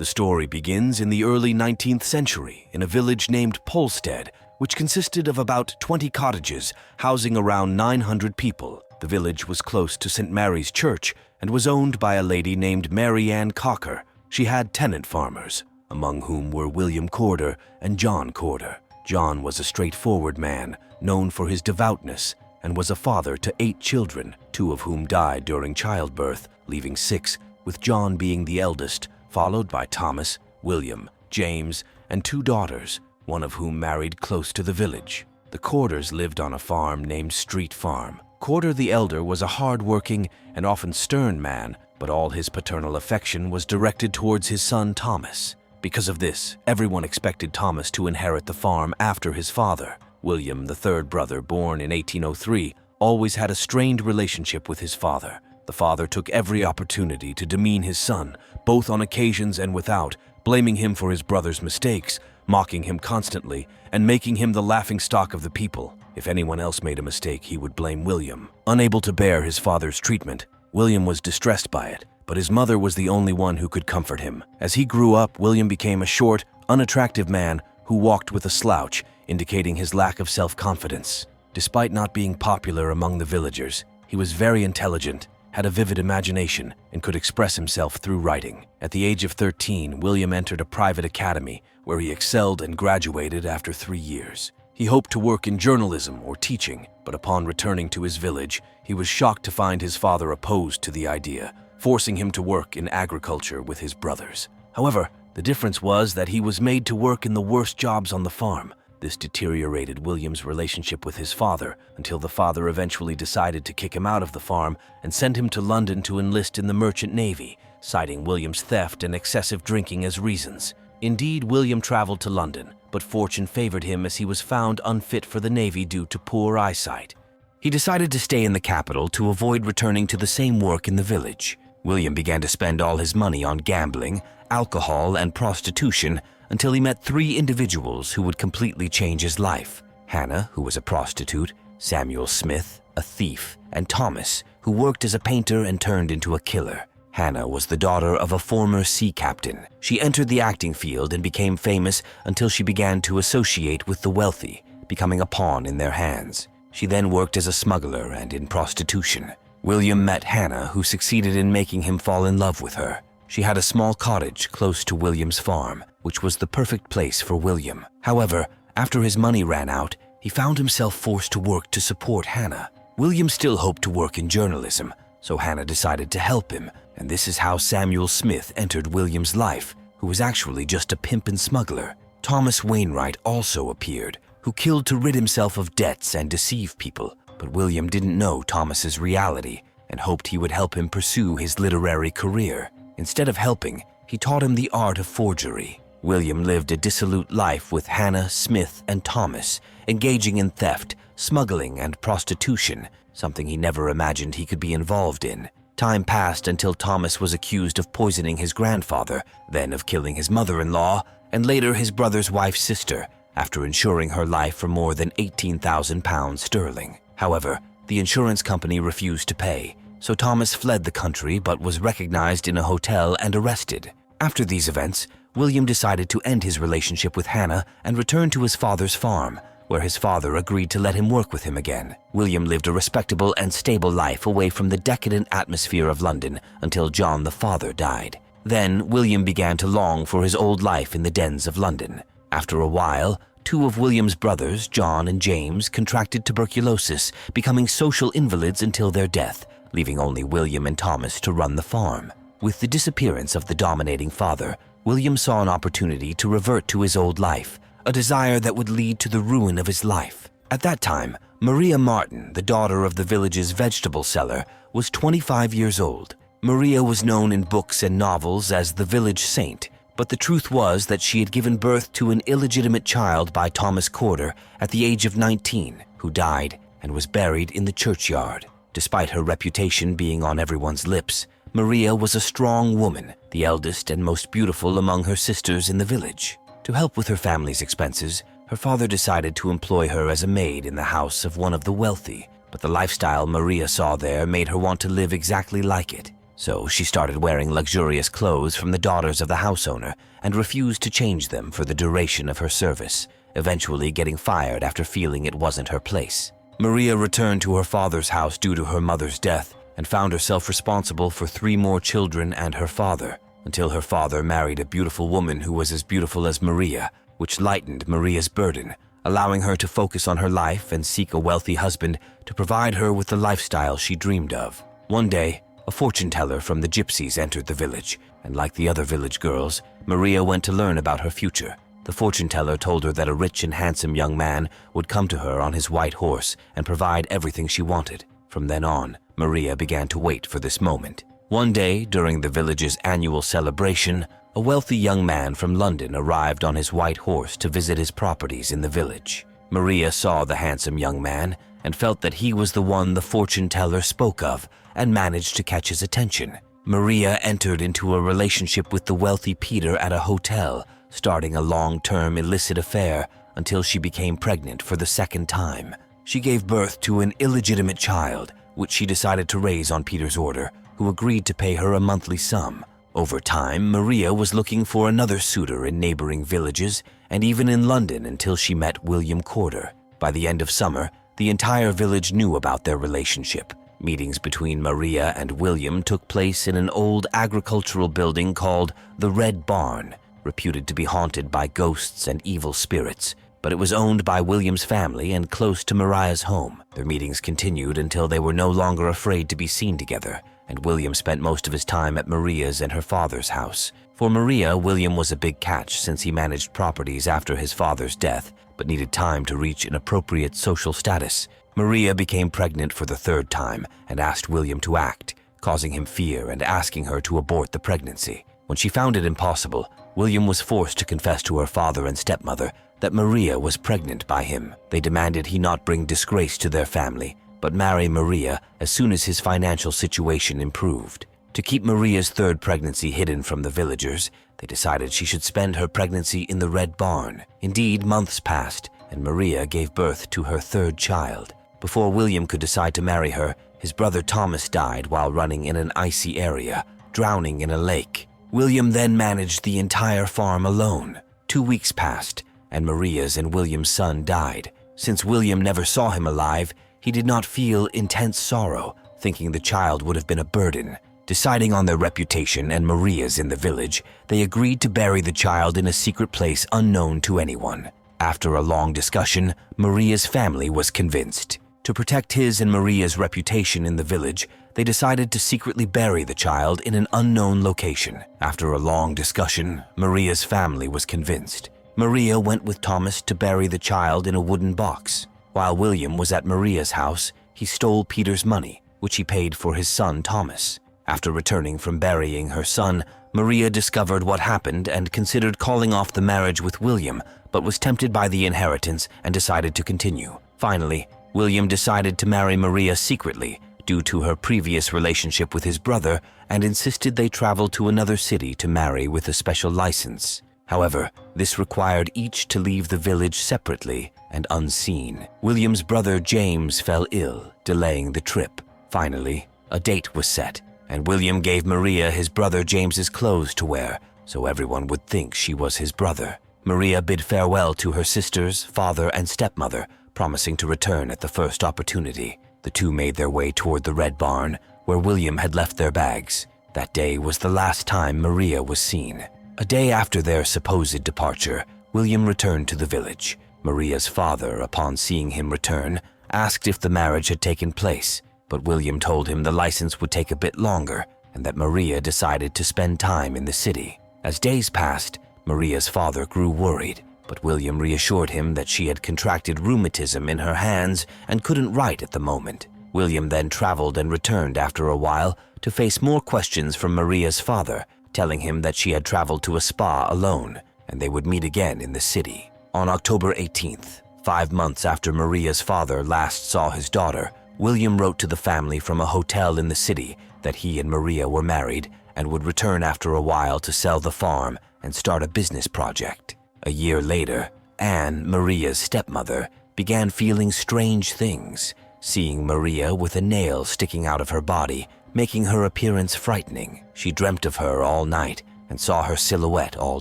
The story begins in the early 19th century in a village named Polstead, which consisted of about 20 cottages housing around 900 people. The village was close to St. Mary's Church and was owned by a lady named Mary Ann Cocker. She had tenant farmers, among whom were William Corder and John Corder. John was a straightforward man, known for his devoutness, and was a father to 8 children, 2 of whom died during childbirth, leaving 6, with John being the eldest, followed by Thomas, William, James, and 2 daughters, one of whom married close to the village. The Corders lived on a farm named Street Farm. Corder the elder was a hard-working and often stern man, but all his paternal affection was directed towards his son Thomas. Because of this, everyone expected Thomas to inherit the farm after his father. William, the third brother, born in 1803, always had a strained relationship with his father. The father took every opportunity to demean his son, both on occasions and without, blaming him for his brother's mistakes, mocking him constantly, and making him the laughingstock of the people. If anyone else made a mistake, he would blame William. Unable to bear his father's treatment, William was distressed by it, but his mother was the only one who could comfort him. As he grew up, William became a short, unattractive man who walked with a slouch, indicating his lack of self-confidence. Despite not being popular among the villagers, he was very intelligent, had a vivid imagination, and could express himself through writing. At the age of 13, William entered a private academy where he excelled and graduated after 3 years. He hoped to work in journalism or teaching, but upon returning to his village, he was shocked to find his father opposed to the idea, forcing him to work in agriculture with his brothers. However, the difference was that he was made to work in the worst jobs on the farm. This deteriorated William's relationship with his father until the father eventually decided to kick him out of the farm and send him to London to enlist in the Merchant Navy, citing William's theft and excessive drinking as reasons. Indeed, William traveled to London, but fortune favored him as he was found unfit for the Navy due to poor eyesight. He decided to stay in the capital to avoid returning to the same work in the village. William began to spend all his money on gambling, alcohol, and prostitution until he met 3 individuals who would completely change his life: Hannah, who was a prostitute, Samuel Smith, a thief, and Thomas, who worked as a painter and turned into a killer. Hannah was the daughter of a former sea captain. She entered the acting field and became famous until she began to associate with the wealthy, becoming a pawn in their hands. She then worked as a smuggler and in prostitution. William met Hannah, who succeeded in making him fall in love with her. She had a small cottage close to William's farm, which was the perfect place for William. However, after his money ran out, he found himself forced to work to support Hannah. William still hoped to work in journalism, so Hannah decided to help him, and this is how Samuel Smith entered William's life, who was actually just a pimp and smuggler. Thomas Wainwright also appeared, who killed to rid himself of debts and deceive people, but William didn't know Thomas's reality and hoped he would help him pursue his literary career. Instead of helping, he taught him the art of forgery. William lived a dissolute life with Hannah, Smith, and Thomas, engaging in theft, smuggling, and prostitution, something he never imagined he could be involved in. Time passed until Thomas was accused of poisoning his grandfather, then of killing his mother-in-law, and later his brother's wife's sister, after insuring her life for more than £18,000 sterling. However, the insurance company refused to pay, so Thomas fled the country but was recognized in a hotel and arrested. After these events, William decided to end his relationship with Hannah and return to his father's farm, where his father agreed to let him work with him again. William lived a respectable and stable life away from the decadent atmosphere of London until John the father died. Then, William began to long for his old life in the dens of London. After a while, 2 of William's brothers, John and James, contracted tuberculosis, becoming social invalids until their death, leaving only William and Thomas to run the farm. With the disappearance of the dominating father, William saw an opportunity to revert to his old life, a desire that would lead to the ruin of his life. At that time, Maria Martin, the daughter of the village's vegetable seller, was 25 years old. Maria was known in books and novels as the village saint, but the truth was that she had given birth to an illegitimate child by Thomas Corder at the age of 19, who died and was buried in the churchyard. Despite her reputation being on everyone's lips, Maria was a strong woman, the eldest and most beautiful among her sisters in the village. To help with her family's expenses, her father decided to employ her as a maid in the house of one of the wealthy, but the lifestyle Maria saw there made her want to live exactly like it. So she started wearing luxurious clothes from the daughters of the house owner and refused to change them for the duration of her service, eventually getting fired after feeling it wasn't her place. Maria returned to her father's house due to her mother's death and found herself responsible for 3 more children and her father, until her father married a beautiful woman who was as beautiful as Maria, which lightened Maria's burden, allowing her to focus on her life and seek a wealthy husband to provide her with the lifestyle she dreamed of. One day, a fortune teller from the gypsies entered the village, and like the other village girls, Maria went to learn about her future. The fortune teller told her that a rich and handsome young man would come to her on his white horse and provide everything she wanted. From then on, Maria began to wait for this moment. One day, during the village's annual celebration, a wealthy young man from London arrived on his white horse to visit his properties in the village. Maria saw the handsome young man and felt that he was the one the fortune teller spoke of and managed to catch his attention. Maria entered into a relationship with the wealthy Peter at a hotel, starting a long-term illicit affair until she became pregnant for the 2nd time. She gave birth to an illegitimate child, which she decided to raise on Peter's order, who agreed to pay her a monthly sum. Over time, Maria was looking for another suitor in neighboring villages and even in London until she met William Corder. By the end of summer, the entire village knew about their relationship. Meetings between Maria and William took place in an old agricultural building called the Red Barn, reputed to be haunted by ghosts and evil spirits, but it was owned by William's family and close to Maria's home. Their meetings continued until they were no longer afraid to be seen together, and William spent most of his time at Maria's and her father's house. For Maria, William was a big catch since he managed properties after his father's death, but needed time to reach an appropriate social status. Maria became pregnant for the 3rd time and asked William to act, causing him fear and asking her to abort the pregnancy. When she found it impossible, William was forced to confess to her father and stepmother that Maria was pregnant by him. They demanded he not bring disgrace to their family, but marry Maria as soon as his financial situation improved. To keep Maria's 3rd pregnancy hidden from the villagers, they decided she should spend her pregnancy in the Red Barn. Indeed, months passed, and Maria gave birth to her 3rd child. Before William could decide to marry her, his brother Thomas died while running in an icy area, drowning in a lake. William then managed the entire farm alone. 2 weeks passed, and Maria's and William's son died. Since William never saw him alive, he did not feel intense sorrow, thinking the child would have been a burden. Deciding on their reputation and Maria's in the village, they agreed to bury the child in a secret place unknown to anyone. After a long discussion, Maria's family was convinced. To protect his and Maria's reputation in the village, they decided to secretly bury the child in an unknown location. After a long discussion, Maria's family was convinced. Maria went with Thomas to bury the child in a wooden box. While William was at Maria's house, he stole Peter's money, which he paid for his son Thomas. After returning from burying her son, Maria discovered what happened and considered calling off the marriage with William, but was tempted by the inheritance and decided to continue. Finally, William decided to marry Maria secretly due to her previous relationship with his brother and insisted they travel to another city to marry with a special license. However, this required each to leave the village separately and unseen. William's brother James fell ill, delaying the trip. Finally, a date was set, and William gave Maria his brother James's clothes to wear, so everyone would think she was his brother. Maria bid farewell to her sisters, father, and stepmother, promising to return at the first opportunity. The two made their way toward the Red Barn, where William had left their bags. That day was the last time Maria was seen. A day after their supposed departure, William returned to the village. Maria's father, upon seeing him return, asked if the marriage had taken place, but William told him the license would take a bit longer and that Maria decided to spend time in the city. As days passed, Maria's father grew worried, but William reassured him that she had contracted rheumatism in her hands and couldn't write at the moment. William then traveled and returned after a while to face more questions from Maria's father, telling him that she had traveled to a spa alone and they would meet again in the city. On October 18th, 5 months after Maria's father last saw his daughter, William wrote to the family from a hotel in the city that he and Maria were married and would return after a while to sell the farm and start a business project. A year later, Anne, Maria's stepmother, began feeling strange things, seeing Maria with a nail sticking out of her body, making her appearance frightening. She dreamt of her all night and saw her silhouette all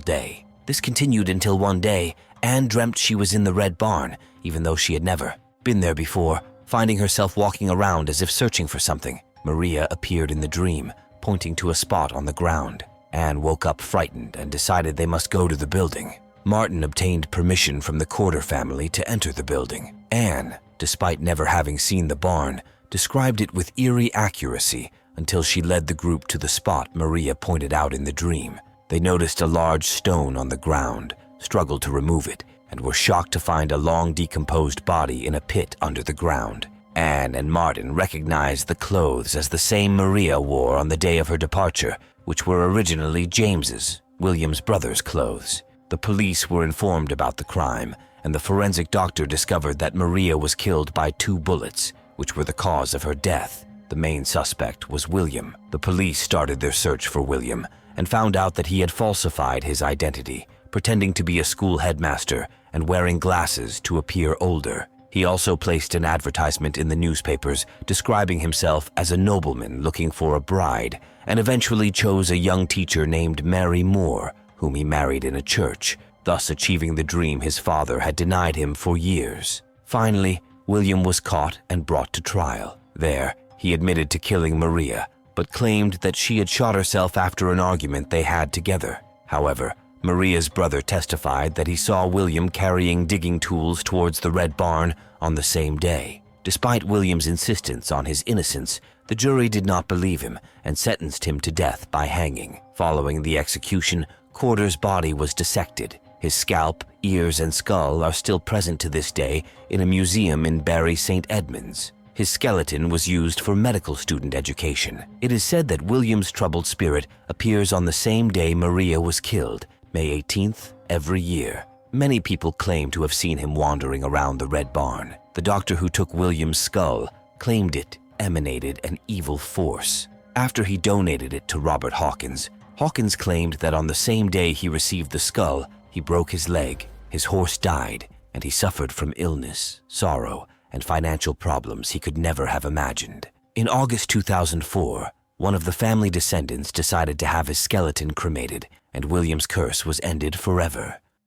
day. This continued until one day, Anne dreamt she was in the Red Barn, even though she had never been there before. Finding herself walking around as if searching for something, Maria appeared in the dream, pointing to a spot on the ground. Anne woke up frightened and decided they must go to the building. Martin obtained permission from the Corder family to enter the building. Anne, despite never having seen the barn, described it with eerie accuracy until she led the group to the spot Maria pointed out in the dream. They noticed a large stone on the ground, struggled to remove it, and were shocked to find a long decomposed body in a pit under the ground. Anne and Martin recognized the clothes as the same Maria wore on the day of her departure, which were originally James's, William's brother's clothes. The police were informed about the crime, and the forensic doctor discovered that Maria was killed by 2 bullets, which were the cause of her death. The main suspect was William. The police started their search for William and found out that he had falsified his identity, pretending to be a school headmaster and wearing glasses to appear older. He also placed an advertisement in the newspapers describing himself as a nobleman looking for a bride, and eventually chose a young teacher named Mary Moore, whom he married in a church, thus achieving the dream his father had denied him for years. Finally, William was caught and brought to trial. There, he admitted to killing Maria, but claimed that she had shot herself after an argument they had together. However, Maria's brother testified that he saw William carrying digging tools towards the Red Barn on the same day. Despite William's insistence on his innocence, the jury did not believe him and sentenced him to death by hanging. Following the execution, Corder's body was dissected. His scalp, ears, and skull are still present to this day in a museum in Bury St. Edmunds. His skeleton was used for medical student education. It is said that William's troubled spirit appears on the same day Maria was killed, May 18th, every year. Many people claim to have seen him wandering around the Red Barn. The doctor who took William's skull claimed it emanated an evil force. After he donated it to Robert Hawkins, Hawkins claimed that on the same day he received the skull, he broke his leg, his horse died, and he suffered from illness, sorrow, and financial problems he could never have imagined. In August 2004, one of the family descendants decided to have his skeleton cremated, and William's curse was ended forever.